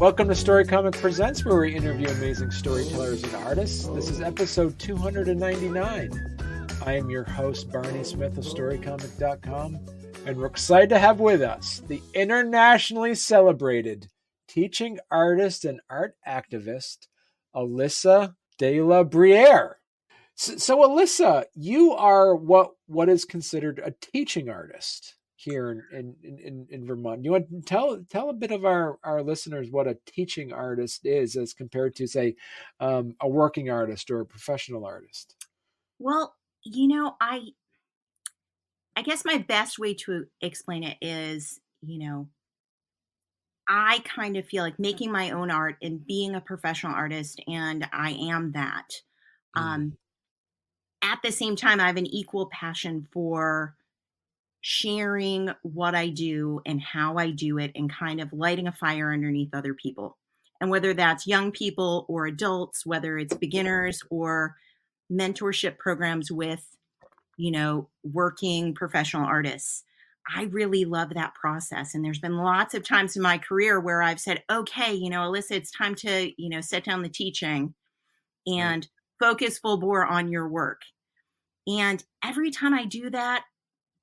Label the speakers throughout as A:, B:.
A: Welcome to Storycomic Presents, where we interview amazing storytellers and artists. This is episode 299. I am your host, Barney Smith of Storycomic.com, and we're excited to have with us the internationally celebrated teaching artist and art activist, Alyssa Delabruere. So Alyssa, you are what is considered a teaching artist here in Vermont. You want to tell a bit of our listeners what a teaching artist is as compared to, say, a working artist or a professional artist?
B: Well, I guess my best way to explain it is, I kind of feel like making my own art and being a professional artist, and I am that.
A: Mm,
B: Um, at the same time, I have an equal passion for sharing what I do and how I do it and kind of lighting a fire underneath other people. And whether that's young people or adults, whether it's beginners or mentorship programs with working professional artists. I really love that process. And there's been lots of times in my career where I've said, okay, Alyssa, it's time to, set down the teaching
A: right,
B: and focus full bore on your work. And every time I do that,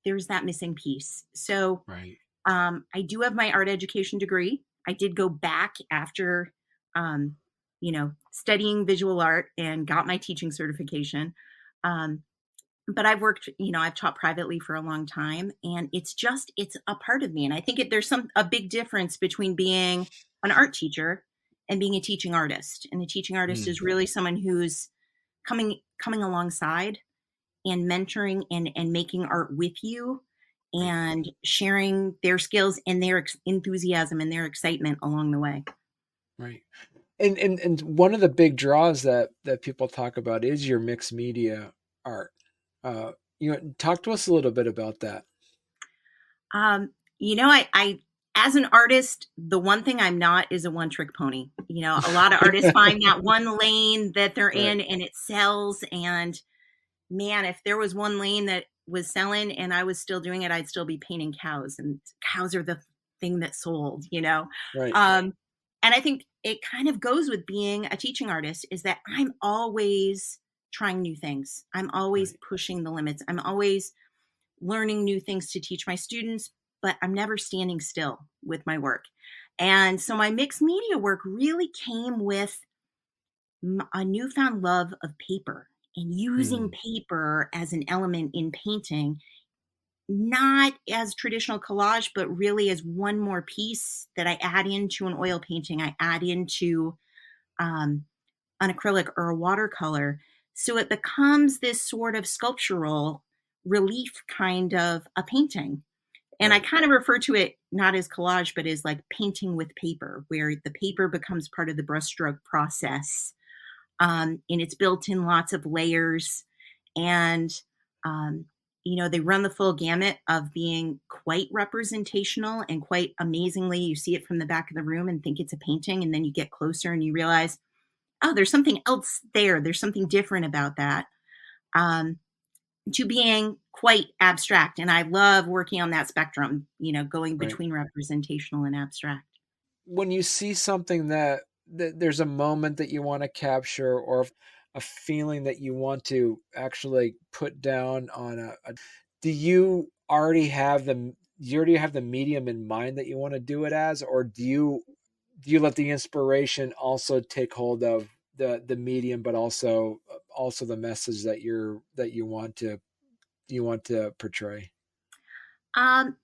B: there's that missing piece. So
A: right.
B: I do have my art education degree. I did go back after, studying visual art and got my teaching certification. But I've taught privately for a long time, and it's a part of me. And I think there's a big difference between being an art teacher and being a teaching artist. And a teaching artist
A: Mm,
B: is really someone who's coming alongside and mentoring and making art with you
A: right,
B: and sharing their skills and their enthusiasm and their excitement along the way.
A: right. And one of the big draws that people talk about is your mixed media art. Uh, talk to us a little bit about that.
B: I as an artist, the one thing I'm not is a one trick pony. A lot of artists find that one lane that they're
A: Right.
B: in and it sells. And man, if there was one lane that was selling and I was still doing it, I'd still be painting cows, and cows are the thing that sold.
A: Right.
B: And I think it kind of goes with being a teaching artist is that I'm always trying new things. I'm always
A: Right.
B: pushing the limits. I'm always learning new things to teach my students, but I'm never standing still with my work. And so my mixed media work really came with a newfound love of paper and using
A: Mm,
B: paper as an element in painting, not as traditional collage, but really as one more piece that I add into an oil painting, I add into um, an acrylic or a watercolor. So it becomes this sort of sculptural relief kind of a painting. And I
A: right.
B: kind of refer to it not as collage, but as like painting with paper, where the paper becomes part of the brushstroke process. And it's built in lots of layers. And, um, they run the full gamut of being quite representational and quite amazingly. You see it from the back of the room and think it's a painting. And then you get closer and you realize, oh, there's something else there. There's something different about that. Um, to being quite abstract. And I love working on that spectrum, going
A: Right.
B: between representational and abstract.
A: When you see something that there's a moment that you want to capture, or a feeling that you want to actually put down on do you already have the medium in mind that you want to do it as, or do you let the inspiration also take hold of the medium, but also the message that you want to portray?
B: Um,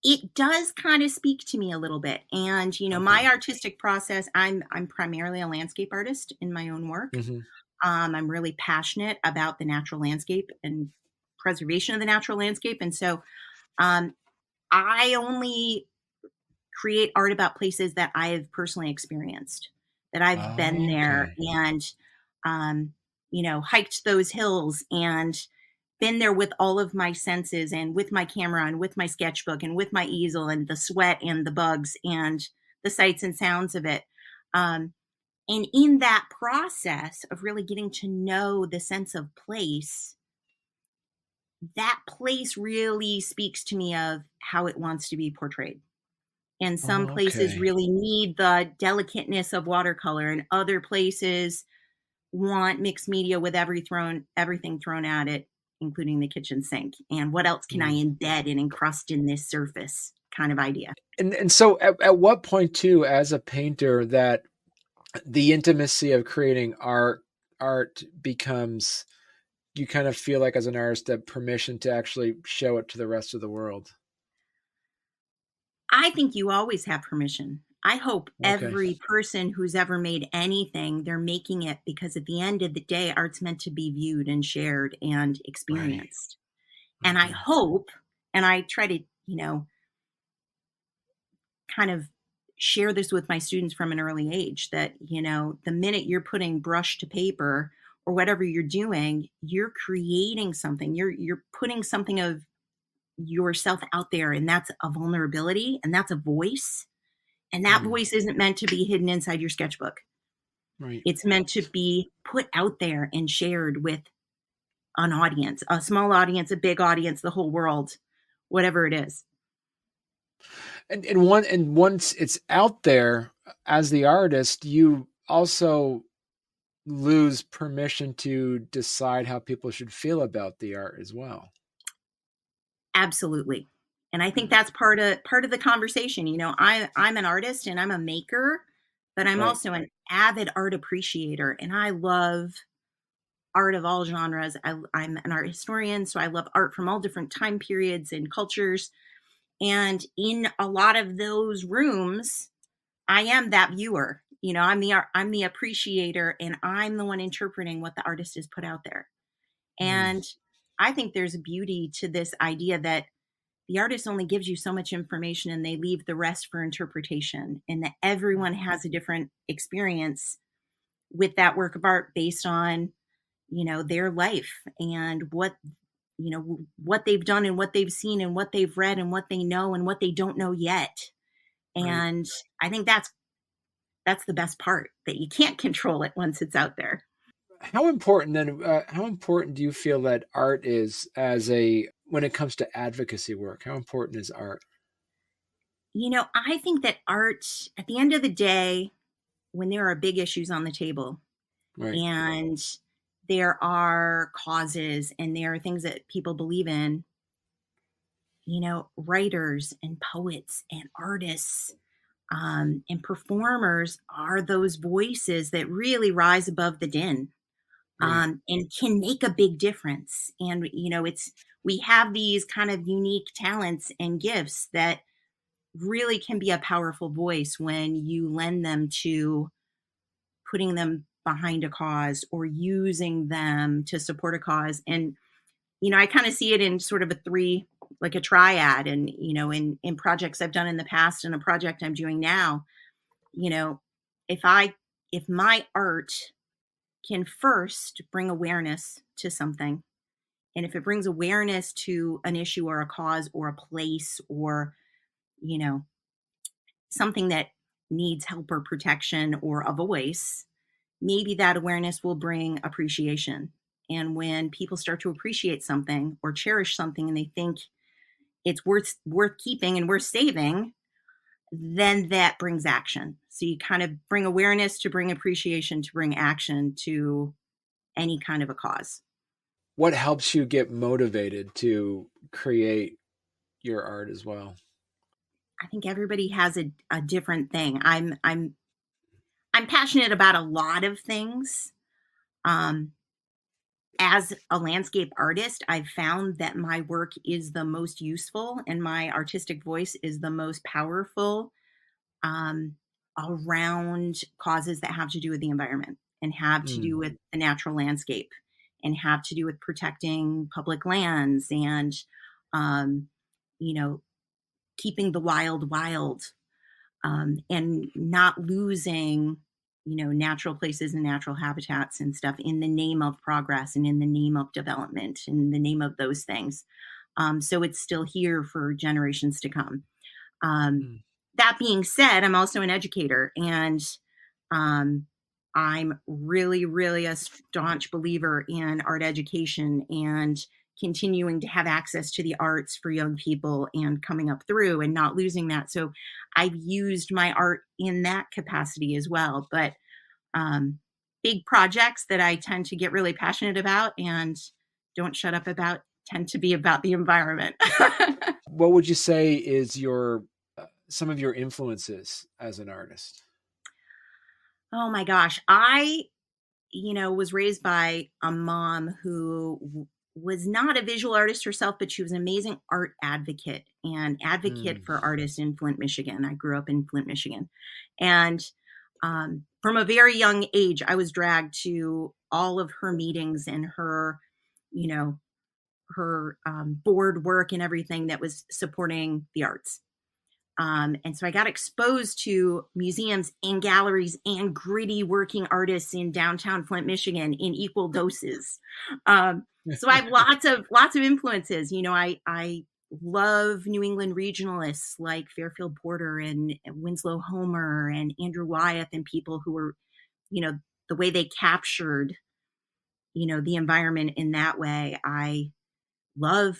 B: it does kind of speak to me a little bit. And, my
A: Okay.
B: artistic process, I'm primarily a landscape artist in my own work.
A: Hmm.
B: I'm really passionate about the natural landscape and preservation of the natural landscape. And so um, I only create art about places that I have personally experienced, that I've been there
A: Okay.
B: and, um, hiked those hills and been there with all of my senses and with my camera and with my sketchbook and with my easel and the sweat and the bugs and the sights and sounds of it. Um, and in that process of really getting to know the sense of place, that place really speaks to me of how it wants to be portrayed. And some
A: Oh,
B: places
A: okay.
B: really need the delicateness of watercolor, and other places want mixed media with everything thrown at it, including the kitchen sink. And what else can I
A: Mm.
B: embed and encrust in this surface kind of idea?
A: And so at what point too, as a painter, that the intimacy of creating art becomes, you kind of feel like as an artist that permission to actually show it to the rest of the world?
B: I think you always have permission. I hope
A: Okay.
B: every person who's ever made anything, they're making it because at the end of the day, art's meant to be viewed and shared and
A: Right.
B: experienced. And I
A: Mhm.
B: hope, and I try to, kind of share this with my students from an early age, that, the minute you're putting brush to paper or whatever you're doing, you're creating something. You're putting something of yourself out there, and that's a vulnerability, and that's a voice. And that
A: Mm.
B: voice isn't meant to be hidden inside your sketchbook.
A: Right.
B: It's meant to be put out there and shared with an audience, a small audience, a big audience, the whole world, whatever it is.
A: And once it's out there, as the artist, you also lose permission to decide how people should feel about the art as well.
B: Absolutely. And I think
A: Mm.
B: that's part of the conversation. I'm an artist and I'm a maker, but I'm
A: Right.
B: also an avid art appreciator, and I love art of all genres. I'm an art historian, so I love art from all different time periods and cultures. And in a lot of those rooms, I am that viewer. I'm the appreciator, and I'm the one interpreting what the artist has put out there.
A: Mm.
B: And I think there's a beauty to this idea that the artist only gives you so much information and they leave the rest for interpretation, and that everyone has a different experience with that work of art based on, their life and what they've done and what they've seen and what they've read and what they know and what they don't know yet.
A: Right.
B: And I think that's the best part, that you can't control it once it's out there.
A: How important then? How important do you feel that art is as a when it comes to advocacy work? How important is art?
B: I think that art, at the end of the day, when there are big issues on the table
A: Right.
B: and there are causes and there are things that people believe in, writers and poets and artists, and performers are those voices that really rise above the din,
A: Right.
B: and can make a big difference. And, we have these kind of unique talents and gifts that really can be a powerful voice when you lend them to putting them behind a cause or using them to support a cause. And, I kind of see it in sort of like a triad. And, in projects I've done in the past and a project I'm doing now, you know, if I, if my art can first bring awareness to something, and if it brings awareness to an issue or a cause or a place or, you know, something that needs help or protection or a voice, maybe that awareness will bring appreciation. And when people start to appreciate something or cherish something and they think it's worth keeping and worth saving, then that brings action. So you kind of bring awareness to bring appreciation to bring action to any kind of a cause.
A: What helps you get motivated to create your art as well?
B: I think everybody has a different thing. I'm passionate about a lot of things. Um, as a landscape artist, I've found that my work is the most useful and my artistic voice is the most powerful, um, around causes that have to do with the environment and have to do
A: Mm.
B: with the natural landscape and have to do with protecting public lands and, um, you know, keeping the wild wild, and not losing, natural places and natural habitats and stuff in the name of progress and in the name of development, in the name of those things. So it's still here for generations to come. Um,
A: Mm.
B: that being said, I'm also an educator, and um, I'm really, really a staunch believer in art education and continuing to have access to the arts for young people and coming up through and not losing that. So I've used my art in that capacity as well. But big projects that I tend to get really passionate about and don't shut up about tend to be about the environment.
A: What would you say is your some of your influences as an artist?
B: Oh my gosh. I, was raised by a mom who was not a visual artist herself, but she was an amazing art advocate and advocate
A: Mm.
B: for artists in Flint, Michigan. I grew up in Flint, Michigan. And from a very young age, I was dragged to all of her meetings and you know, her board work and everything that was supporting the arts. And so I got exposed to museums and galleries and gritty working artists in downtown Flint, Michigan in equal doses. So I have lots of influences. I love New England regionalists like Fairfield Porter and Winslow Homer and Andrew Wyeth and people who were, the way they captured, the environment in that way. I love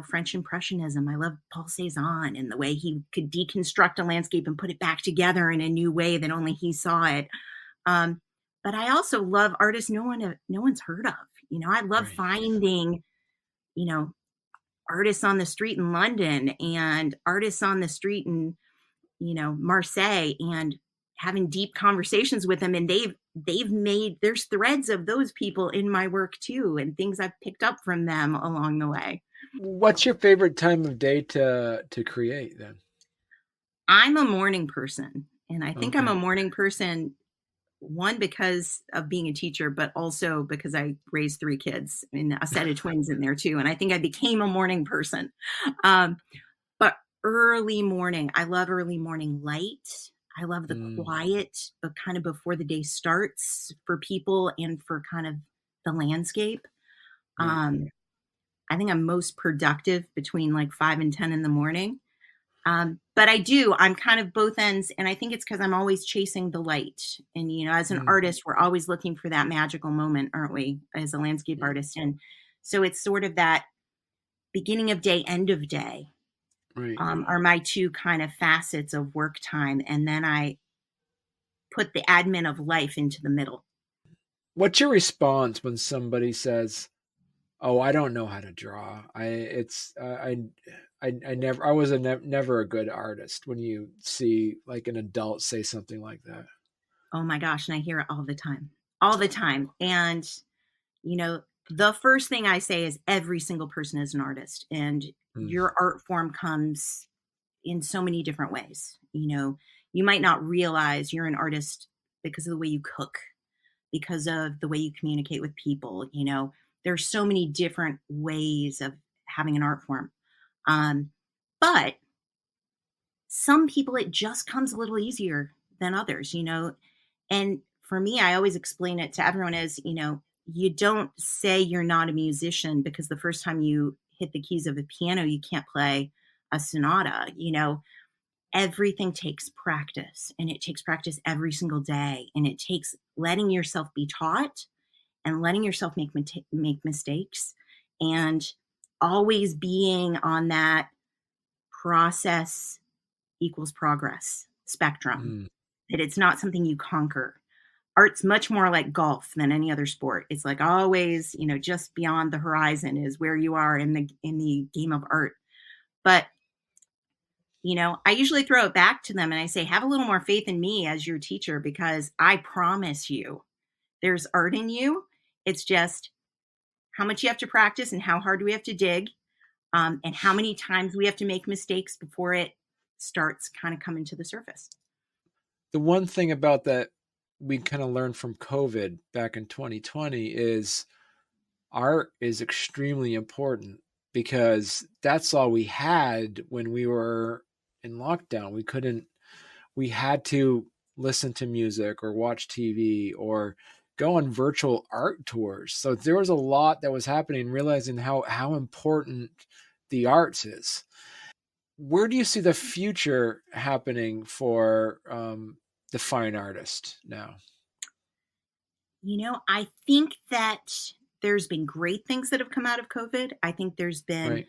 B: French Impressionism. I love Paul Cézanne and the way he could deconstruct a landscape and put it back together in a new way that only he saw it. But I also love artists no one's heard of. I love
A: Right.
B: finding, you know, artists on the street in London and artists on the street in, Marseille and having deep conversations with them. And they've made there's threads of those people in my work too, and things I've picked up from them along the way.
A: What's your favorite time of day to create then?
B: I'm a morning person, and I think I'm a
A: Okay.
B: morning person, one, because of being a teacher, but also because I raised 3 kids and a set of twins in there too, and I think I became a morning person. Um, but early morning, I love early morning light. I love the
A: Mm,
B: quiet, but kind of before the day starts for people and for kind of the landscape.
A: right.
B: Um, I think I'm most productive between like 5 and 10 in the morning. But I'm kind of both ends. And I think it's because I'm always chasing the light. And, as an
A: Mm,
B: artist, we're always looking for that magical moment, aren't we, as a landscape
A: mm,
B: artist? And so it's sort of that beginning of day, end of day
A: right.
B: are my two kind of facets of work time. And then I put the admin of life into the middle.
A: What's your response when somebody says, "Oh, I don't know how to draw. I was never a good artist." When you see like an adult say something like that.
B: Oh my gosh. And I hear it all the time, all the time. And, you know, the first thing I say is every single person is an artist, and
A: Mm,
B: your art form comes in so many different ways. You might not realize you're an artist because of the way you cook, because of the way you communicate with people. There's so many different ways of having an art form. Um, but some people, it just comes a little easier than others. And for me, I always explain it to everyone as, you don't say you're not a musician because the first time you hit the keys of a piano, you can't play a sonata. Everything takes practice, and it takes practice every single day, and it takes letting yourself be taught and letting yourself make mistakes, and always being on that process equals progress spectrum,
A: mm,
B: that it's not something you conquer. Art's much more like golf than any other sport. It's like always, just beyond the horizon is where you are in the game of art. But I usually throw it back to them and I say, have a little more faith in me as your teacher, because I promise you there's art in you. It's just how much you have to practice and how hard we have to dig, and how many times we have to make mistakes before it starts kind of coming to the surface.
A: the one thing about that we kind of learned from COVID back in 2020 is art is extremely important because that's all we had when we were in lockdown. We had to listen to music or watch TV or go on virtual art tours. So there was a lot that was happening, realizing how important the arts is. Where do you see the future happening for the fine artist now?
B: I think that there's been great things that have come out of COVID. I think there's been
A: Right.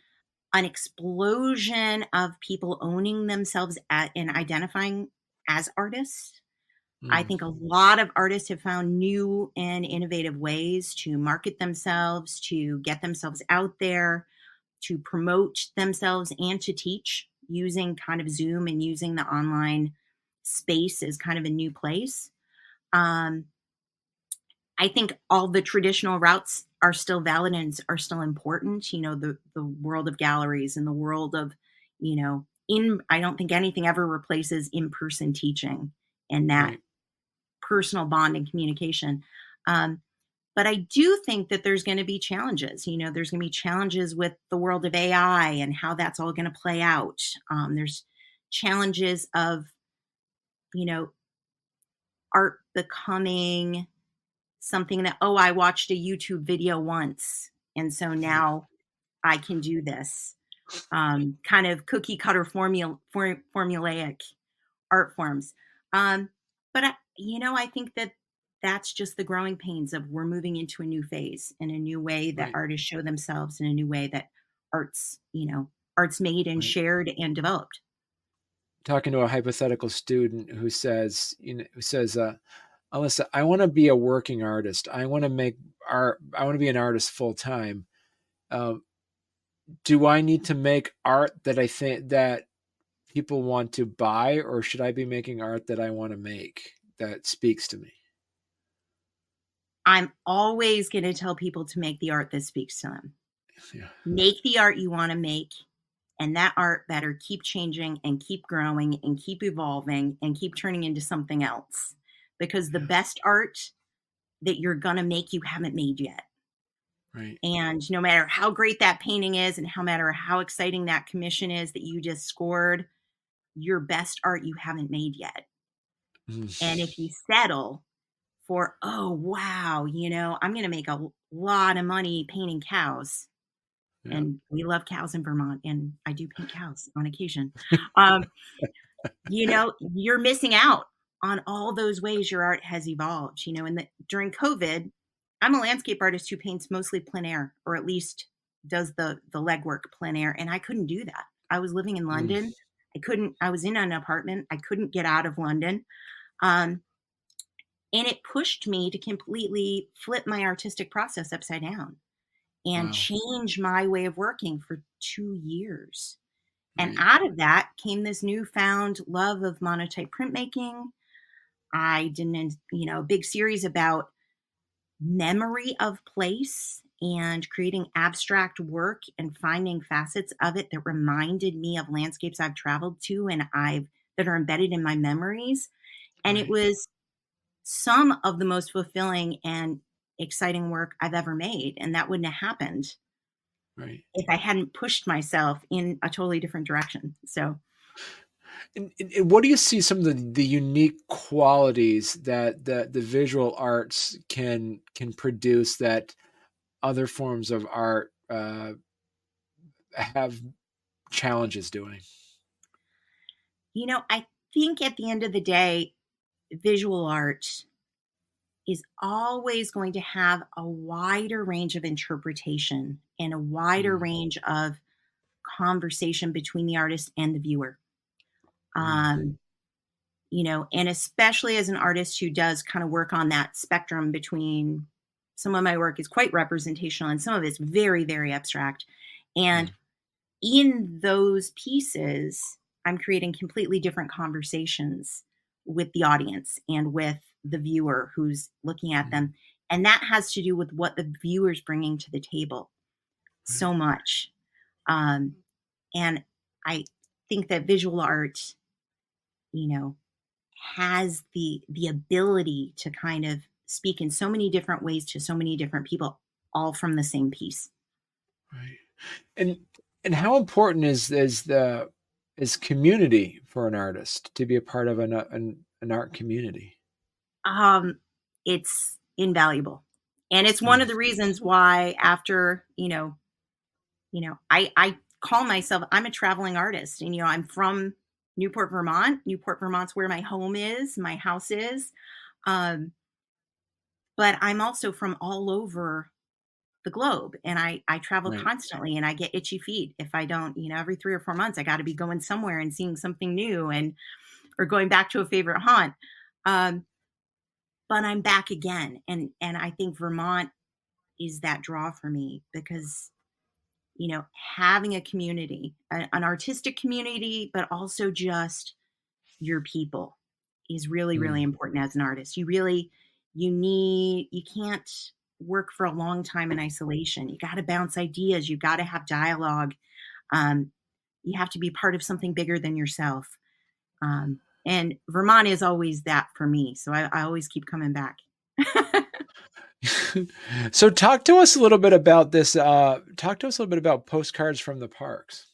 B: an explosion of people owning themselves and identifying as artists. I
A: Mm,
B: think a lot of artists have found new and innovative ways to market themselves, to get themselves out there, to promote themselves, and to teach using kind of Zoom and using the online space as kind of a new place. Um, I think all the traditional routes are still valid and are still important. The world of galleries and the world of, I don't think anything ever replaces in-person teaching and that
A: right.
B: personal bond and communication. Um, but I do think that there's going to be challenges. There's going to be challenges with the world of AI and how that's all going to play out. There's challenges of, you know, art becoming something that, oh, I watched a YouTube video once, and so
A: Yeah.
B: now I can do this. Kind of cookie cutter formulaic art forms. Um, but I think that that's just the growing pains of we're moving into a new phase and a new way that
A: Right.
B: artists show themselves, in a new way that art's made and
A: Right.
B: shared and developed.
A: Talking to a hypothetical student who says, Alyssa, I want to be a working artist. I want to make art. I want to be an artist full time. Um, do I need to make art that I think that people want to buy, or should I be making art that I want to make that speaks to me?
B: I'm always going to tell people to make the art that speaks to them.
A: Yeah.
B: Make the art you want to make, and that art better keep changing and keep growing and keep evolving and keep turning into something else. Because the
A: Yeah.
B: best art that you're going to make, you haven't made yet.
A: Right.
B: And no matter how great that painting is and no matter how exciting that commission is that you just scored, your best art you haven't made yet.
A: Mm.
B: And if you settle for, oh, wow, I'm going to make a lot of money painting cows.
A: Yeah.
B: And we love cows in Vermont, and I do paint cows on occasion. Um, you're missing out on all those ways your art has evolved. During COVID, I'm a landscape artist who paints mostly plein air, or at least does the legwork plein air, and I couldn't do that. I was living in
A: Mm.
B: London. I was in an apartment. I couldn't get out of London. Um, and it pushed me to completely flip my artistic process upside down and
A: Wow.
B: change my way of working for 2 years. And
A: Right.
B: out of that came this newfound love of monotype printmaking. I did a big series about memory of place and creating abstract work and finding facets of it that reminded me of landscapes I've traveled to and that are embedded in my memories. And it
A: Right.
B: was some of the most fulfilling and exciting work I've ever made. And that wouldn't have happened
A: Right.
B: if I hadn't pushed myself in a totally different direction. So,
A: And what do you see some of the unique qualities that the visual arts can produce that other forms of art have challenges doing?
B: I think at the end of the day, visual art is always going to have a wider range of interpretation and a wider
A: Mm,
B: range of conversation between the artist and the viewer.
A: mm,
B: Um, and especially as an artist who does kind of work on that spectrum between some of my work is quite representational and some of it's very, very abstract. And
A: mm,
B: in those pieces, I'm creating completely different conversations with the audience and with the viewer who's looking at
A: mm,
B: them. And that has to do with what the viewer's bringing to the table
A: right,
B: so much. Um, and I think that visual art, you know, has the ability to kind of speak in so many different ways to so many different people, all from the same piece.
A: right. And and how important is community for an artist to be a part of an art community?
B: Um, it's invaluable. And it's one
A: Mm,
B: of the reasons why after, I call myself I'm a traveling artist. And I'm from Newport, Vermont. Newport, Vermont's where my home is, my house is. Um, but I'm also from all over the globe, and I travel
A: Right.
B: constantly, and I get itchy feet if I don't, every 3 or 4 months I got to be going somewhere and seeing something new, and or going back to a favorite haunt. Um, but I'm back again, and I think Vermont is that draw for me because having a community, an artistic community, but also just your people is really, really
A: Mm.
B: important as an artist. You can't work for a long time in isolation. You got to bounce ideas. You got to have dialogue. Um, you have to be part of something bigger than yourself. And Vermont is always that for me. So I always keep coming back.
A: So talk to us a little bit about this. Talk to us a little bit about Postcards from the Parks.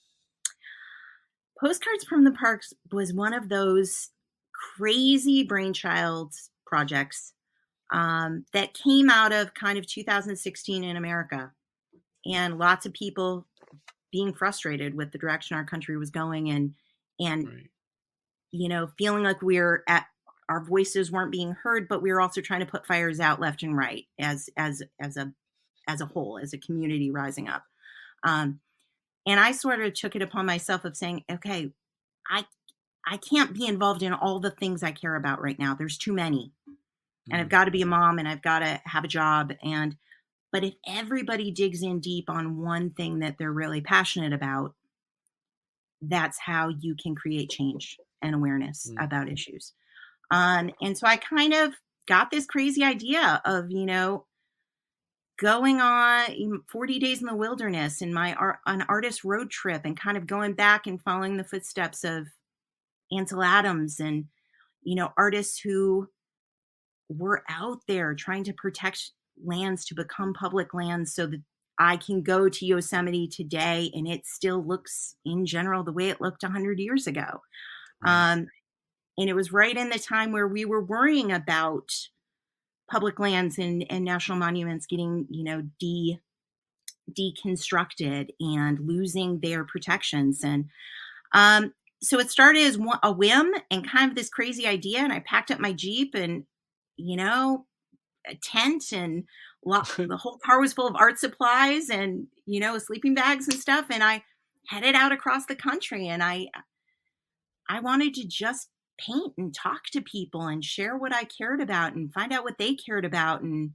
B: Postcards from the Parks was one of those crazy brainchild projects that came out of kind of 2016 in America, and lots of people being frustrated with the direction our country was going, and
A: Right.
B: feeling like our voices weren't being heard, but we were also trying to put fires out left and right as a whole, as a community rising up. Um, and I sort of took it upon myself of saying, okay, I I can't be involved in all the things I care about right now. There's too many. And I've
A: Mm.
B: got to be a mom, and I've got to have a job, but if everybody digs in deep on one thing that they're really passionate about, that's how you can create change and awareness
A: Mm.
B: about issues. And so I kind of got this crazy idea of, going on 40 days in the wilderness in an artist road trip, and kind of going back and following the footsteps of Ansel Adams, and, artists who were out there trying to protect lands to become public lands so that I can go to Yosemite today and it still looks in general the way it looked 100 years ago.
A: Right.
B: Um, and it was right in the time where we were worrying about public lands and national monuments getting, deconstructed and losing their protections. And um, so it started as a whim and kind of this crazy idea. And I packed up my Jeep and, a tent, and the whole car was full of art supplies and, sleeping bags and stuff. And I headed out across the country, and I wanted to just paint and talk to people and share what I cared about and find out what they cared about. And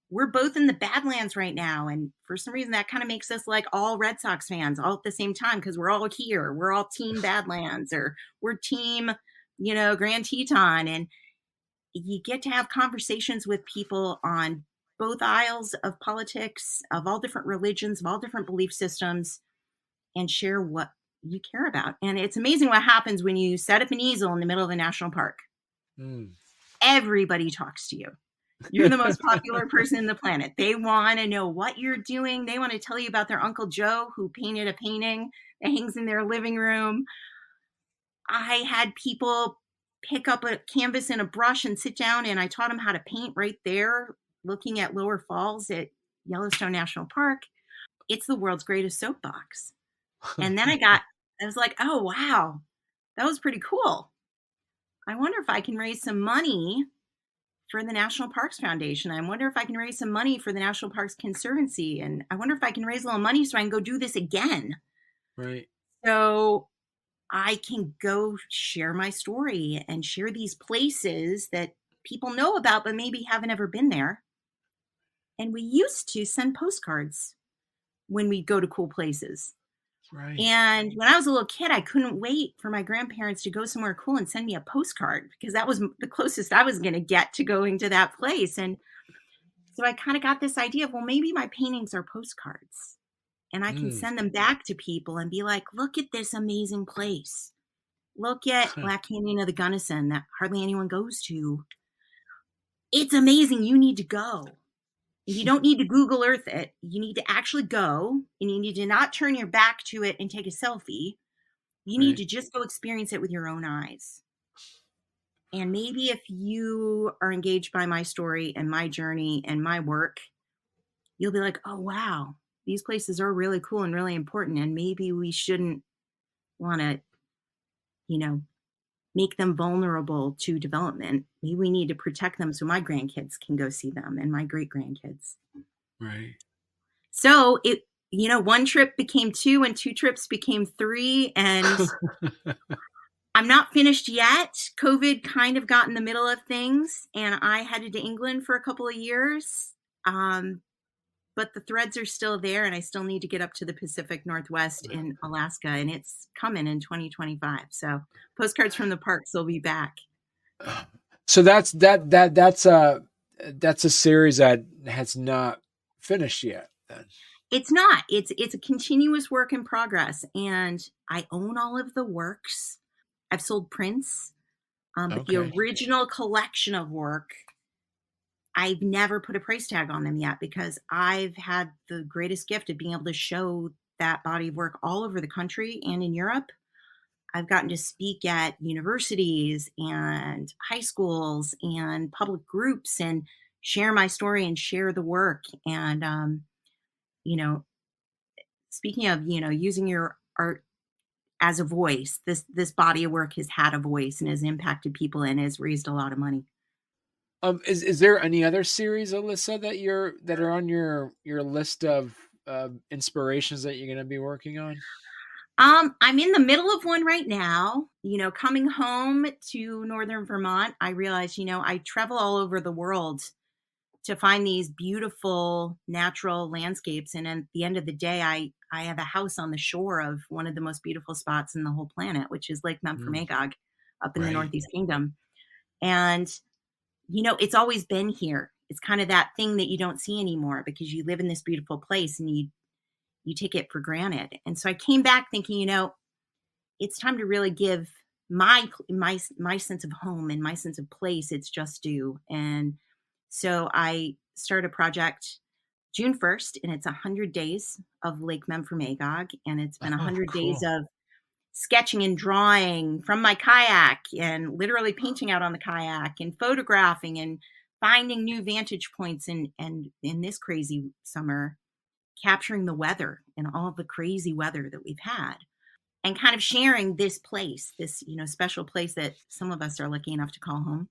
B: we're both in the Badlands right now. And for some reason, that kind of makes us like all Red Sox fans all at the same time, because we're all here. We're all team Badlands, or we're team, Grand Teton. And you get to have conversations with people on both aisles of politics, of all different religions, of all different belief systems, and share what you care about. And it's amazing what happens when you set up an easel in the middle of a national park.
A: Mm.
B: Everybody talks to you. You're the most popular person in the planet. They want to know what you're doing. They want to tell you about their Uncle Joe who painted a painting that hangs in their living room. I had people pick up a canvas and a brush and sit down, and I taught them how to paint right there, looking at Lower Falls at Yellowstone National Park. It's the world's greatest soapbox. And then I was like, oh, wow, that was pretty cool. I wonder if I can raise some money for the National Parks Foundation. I wonder if I can raise some money for the National Parks Conservancy. And I wonder if I can raise a little money so I can go do this again.
A: Right.
B: So I can go share my story and share these places that people know about, but maybe haven't ever been there. And we used to send postcards when we go to cool places.
A: Right.
B: And when I was a little kid, I couldn't wait for my grandparents to go somewhere cool and send me a postcard, because that was the closest I was going to get to going to that place. And so I kind of got this idea of, well, maybe my paintings are postcards, and I can
A: Mm.
B: send them back to people and be like, look at this amazing place. Look at Black Canyon of the Gunnison that hardly anyone goes to. It's amazing. You need to go. You don't need to Google Earth it. You need to actually go, and you need to not turn your back to it and take a selfie. You need
A: Right.
B: to just go experience it with your own eyes. And maybe if you are engaged by my story and my journey and my work, you'll be like, oh, wow, these places are really cool and really important. And maybe we shouldn't want to, you know, make them vulnerable to development. Maybe we need to protect them so my grandkids can go see them, and my great grandkids.
A: Right.
B: So one trip became two and two trips became three. And I'm not finished yet. COVID kind of got in the middle of things, and I headed to England for a couple of years. But the threads are still there, and I still need to get up to the Pacific Northwest in Alaska, and it's coming in 2025. So Postcards from the Parks will be back.
A: So that's a series that has not finished yet. Then.
B: It's not. It's a continuous work in progress, and I own all of the works. I've sold prints, but the original collection of work, I've never put a price tag on them yet because I've had the greatest gift of being able to show that body of work all over the country and in Europe. I've gotten to speak at universities and high schools and public groups and share my story and share the work. And, speaking of, using your art as a voice, this body of work has had a voice and has impacted people and has raised a lot of money.
A: Is there any other series, Alyssa, that are on your list of inspirations that you're going to be working on?
B: I'm in the middle of one right now. Coming home to northern Vermont, I realized, I travel all over the world to find these beautiful natural landscapes. And at the end of the day, I have a house on the shore of one of the most beautiful spots in the whole planet, which is Lake Memphis Magog up in the Northeast Kingdom. And, it's always been here. It's kind of that thing that you don't see anymore because you live in this beautiful place and you take it for granted. And so I came back thinking, it's time to really give my sense of home and my sense of place its just due. And so I started a project June 1st, and it's 100 days of Lake Memphis Magog. And it's been 100 days of sketching and drawing from my kayak and literally painting out on the kayak and photographing and finding new vantage points. And in this crazy summer, capturing the weather and all the crazy weather that we've had and kind of sharing this place, this, special place that some of us are lucky enough to call home,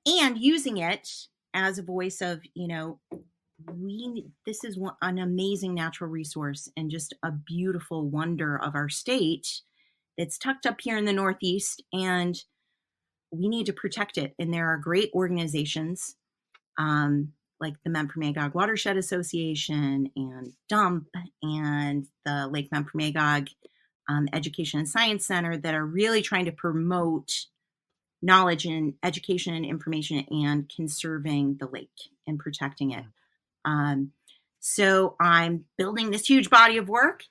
B: and using it as a voice of, this is an amazing natural resource and just a beautiful wonder of our state that's tucked up here in the Northeast, and we need to protect it. And there are great organizations, like the Memphis Magog Watershed Association and DUMP and the Lake Memphis Magog Education and Science Center that are really trying to promote knowledge and education and information and conserving the lake and protecting it. So I'm building this huge body of work,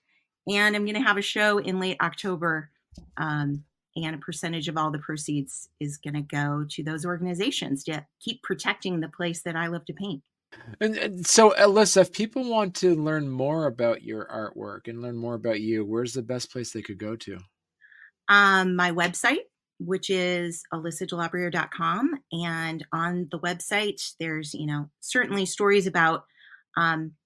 B: and I'm going to have a show in late October, and a percentage of all the proceeds is going to go to those organizations to keep protecting the place that I love to paint.
A: And so, Alyssa, if people want to learn more about your artwork and learn more about you, where's the best place they could go to?
B: My website, which is alyssadelabruere.com. And on the website, there's, certainly stories about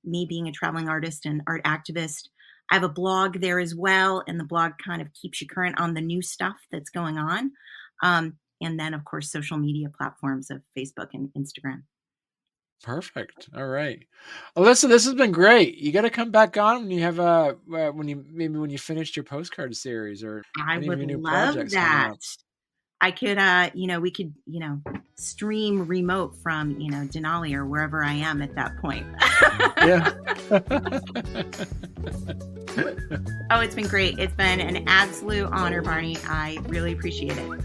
B: me being a traveling artist and art activist. I have a blog there as well, and the blog kind of keeps you current on the new stuff that's going on. And then, of course, social media platforms of Facebook and Instagram.
A: Perfect. All right, Alyssa, this has been great. You got to come back on when you have when you finished your postcard series, or
B: I
A: any
B: would
A: of your new
B: love
A: projects
B: that. I could, we could, stream remote from, Denali or wherever I am at that point.
A: Yeah.
B: Oh, it's been great. It's been an absolute honor, Barney. I really appreciate it.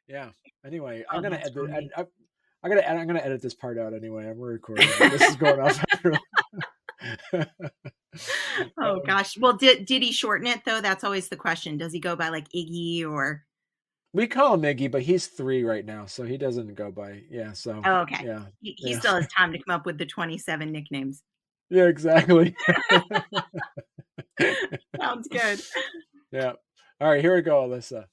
A: Yeah. Anyway, I'm gonna edit this part out anyway. I'm recording. This is going off.
B: Oh gosh. Well, did he shorten it though? That's always the question. Does he go by like Iggy or?
A: We call him Iggy, but he's 3 right now, so he doesn't go by. Yeah. So.
B: Oh, okay.
A: Yeah.
B: He still has time to come up with the 27 nicknames.
A: Yeah. Exactly.
B: Sounds good.
A: Yeah. All right. Here we go, Alyssa.